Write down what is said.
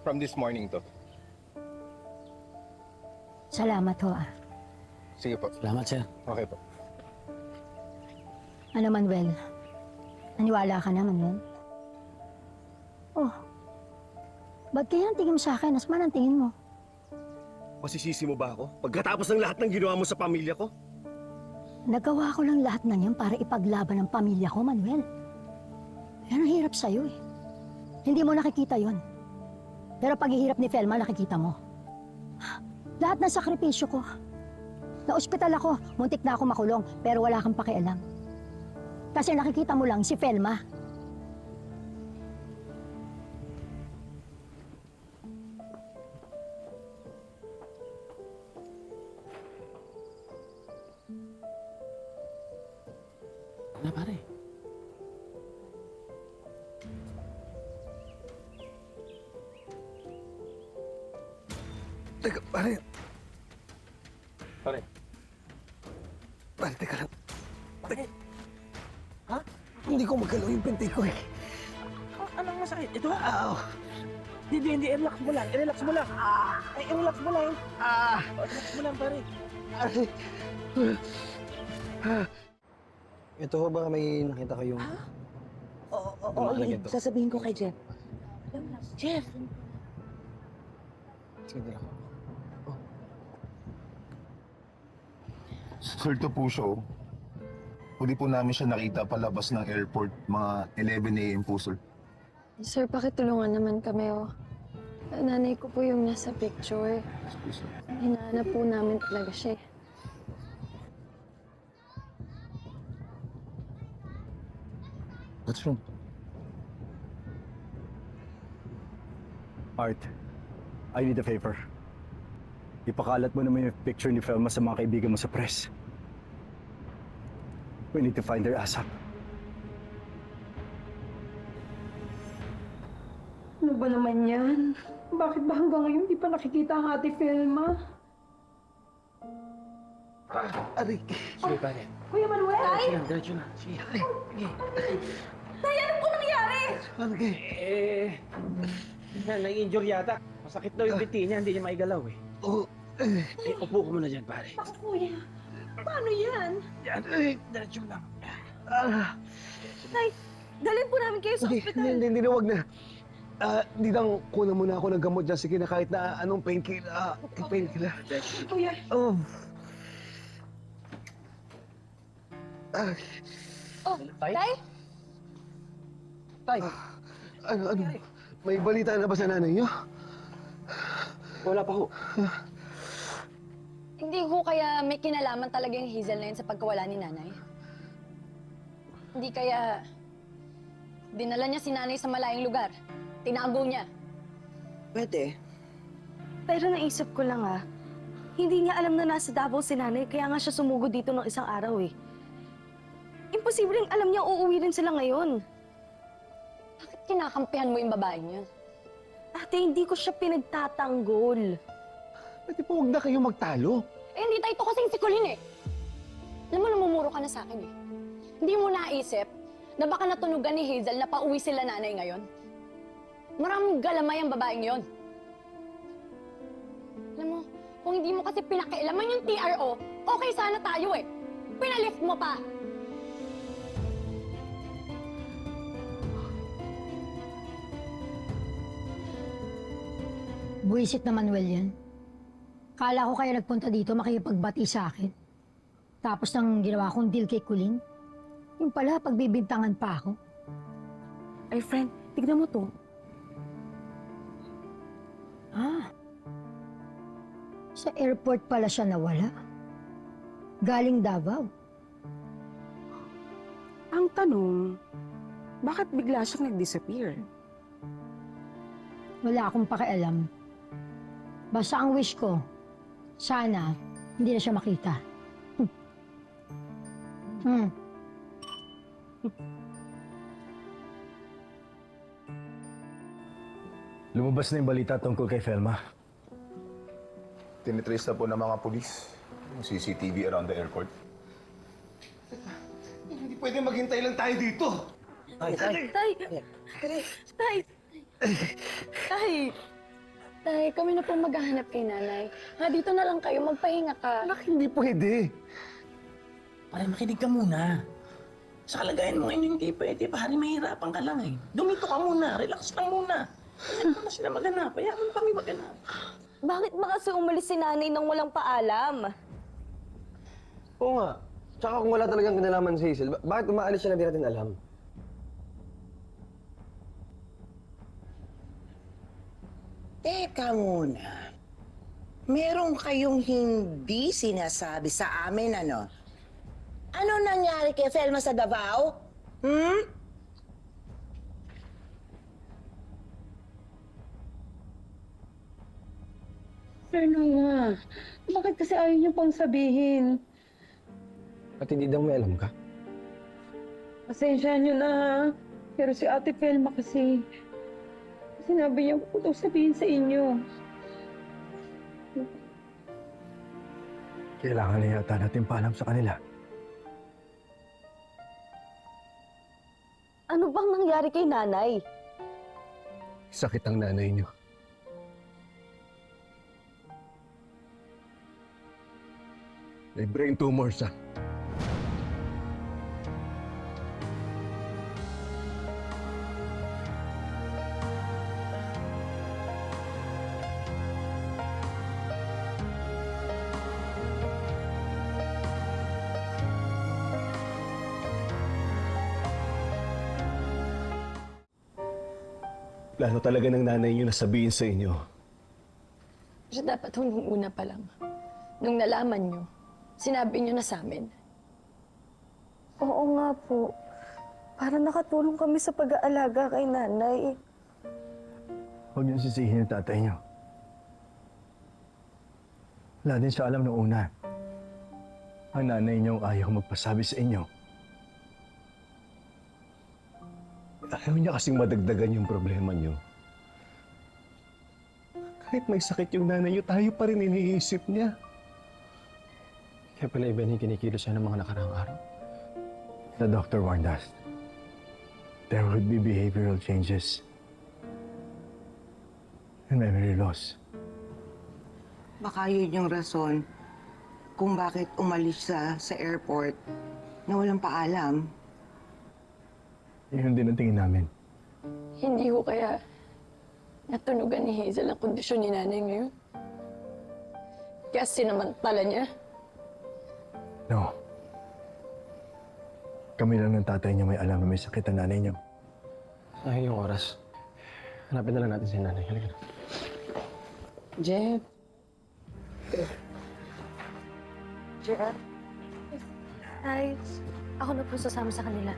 from this morning to. Salamat ho ah. Sige po. Salamat, sir. Okay po. Ano Manuel? Naniwala ka na Manuel? Oh. Ba't kaya ang tingin mo sa akin? Asman ang tingin mo? Masisisi mo ba ako? Pagkatapos ng lahat ng ginawa mo sa pamilya ko? Nagawa ko lang lahat ng yan para ipaglaban ang pamilya ko, Manuel. Yan ang hirap sa'yo eh. Hindi mo nakikita yon. Pero paghihirap ni Felma, nakikita mo. Lahat ng sakripisyo ko. Na-ospital ako, muntik na ako makulong, pero wala kang pakialam. Kasi nakikita mo lang si Felma. Ano, pare? Teka, pare. Pare. Pare, teka lang. Teka. Ha? Hindi ko magalaw yung pinti ko eh. Anong masakit? Ito? Hindi. Relax mo lang. Relax mo lang. Relax mo lang. Relax mo lang, pare. Ito ho ba may nakita kayong... Oo, yun. Sasabihin ko kay Jeff. Jeff! Sige lang. Sir, to po siya, oh. Huli po namin siya nakita palabas ng airport, mga 11 a.m. po, sir. Sir, pakitulungan naman kami, oh. Nanay ko po yung nasa picture. Yes, po, sir. Hinahanap po namin talaga siya. What's wrong? Art, I need a favor. Ipakalat mo naman yung picture ni Felma sa mga kaibigan mo sa press. We need to find her ASAP. Ano ba naman yan? Bakit ba hanggang ngayon di pa nakikita ang ate Felma? Aray. Sige, pare. Kuya Manuel! Sige, diretso na. Sige. Tay, ano po nangyari? Ano kay? Na-injure yata. Masakit daw yung biti niya, hindi niya maigalaw eh. Oh. Upo ka muna dyan, pare. Ako, kuya. Paano yan? Yan, diretso lang. Tay, dalhin po namin kayo sa ospital. Hindi na, wag na. Di lang kunan muna ako ng gamot dyan. Sige na kahit na anong painkiller. Painkiller. Kuya. Oh. Tay? Tay, Ano? May balita na ba sa nanay niyo? wala pa ho. Hindi ko kaya may kinalaman talaga yung Hazel na yun sa pagkawala ni nanay. Hindi kaya dinala niya si nanay sa malayong lugar. Tinago niya. Pwede. Pero naisip ko lang hindi niya alam na nasa Davao si nanay, kaya nga siya sumugod dito ng isang araw eh. Imposibleng alam niya uuwi rin sila ngayon. Bakit kinakampihan mo yung babaeng yun? Ate, hindi ko siya pinagtatanggol. Pwede po huwag na kayo magtalo. Eh, hindi tayo ito kasing sikulin eh. Alam mo, namumuro ka na sa akin eh. Hindi mo naisip na baka natunugan ni Hazel na pauwi sila nanay ngayon? Maraming galamay ang babaeng yon. Alam mo, kung hindi mo kasi pinakialaman yung TRO, okay sana tayo eh. Pinalift mo pa. Buwisit na Manuel yan. Kala ko kaya nagpunta dito makikipagbati sa akin. Tapos nang ginawa kong deal kay Kulin, yung pala pagbibintangan pa ako. Ay, friend, tignan mo to. Sa airport pala siya nawala. Galing Davao. Ang tanong, bakit bigla siyang nag-disappear? Wala akong pakialam. Basta ang wish ko, sana hindi na siya makita. Lumabas na yung balita tungkol kay Felma. Tinitrace na po ng mga pulis yung CCTV around the airport. Hindi pwede maghintay lang tayo dito. Tay! Tay! Tay! Tay, kami na po maghahanap kay nanay. Ha, dito na lang kayo, magpahinga ka. Anak, hindi pwede. Pare, makinig ka muna. Sa kalagayan mo ngayon, hindi pwede. Pare, mahirapan ka lang eh. Dumito ka muna, relax lang muna. Ano na sila maganap? Hayaan mo kami maganap. Bakit ba kasi umalis si nanay nang walang paalam? Oo nga. Tsaka kung wala talagang kinalaman si Hazel, bakit umaalis siya na di natin alam? Teka muna. Meron kayong hindi sinasabi sa amin, ano? Ano nangyari kay Felma sa Davao? Ano nga? Bakit kasi ayaw niyo pang sabihin? At hindi daw may alam ka? Pasensya niyo na, ha? Pero si Ate Felma kasi, sinabi niya ko daw sabihin sa inyo. Kailangan na yata natin paalam sa kanila. Ano bang nangyari kay nanay? Sakit ang nanay niyo. May brain tumor siya. Plano talaga ng nanay niyo na sabihin sa inyo. Siya dapat nung una pa lang. Nung nalaman nyo, sinabi nyo na sa amin. Oo nga po. Para nakatulong kami sa pag-aalaga kay nanay. Huwag niyo sisihin yung tatay niyo. Wala din siya alam noong una. Ang nanay niyo ayaw magpasabi sa inyo. Ayaw niya kasing madagdagan yung problema niyo. Kahit may sakit yung nanay niyo, tayo pa rin iniisip niya. Kaya pala iba yung kinikilos siya ng mga nakaraang araw. The doctor warned us. There would be behavioral changes. And memory loss. Baka yun yung rason kung bakit umalis sa airport na walang paalam. Yun din ang tingin namin. Hindi ko kaya natunugan ni Hazel ang kondisyon ni nanay ngayon. Kaya sinamantala niya. No. Kami lang ng tatay niya may alam na may sakit ang nanay niyo. Sayang yung oras. Hanapin na lang natin si nanay. Halika na. Jeff. Jeff. Ay, ako na po sasama sa kanila.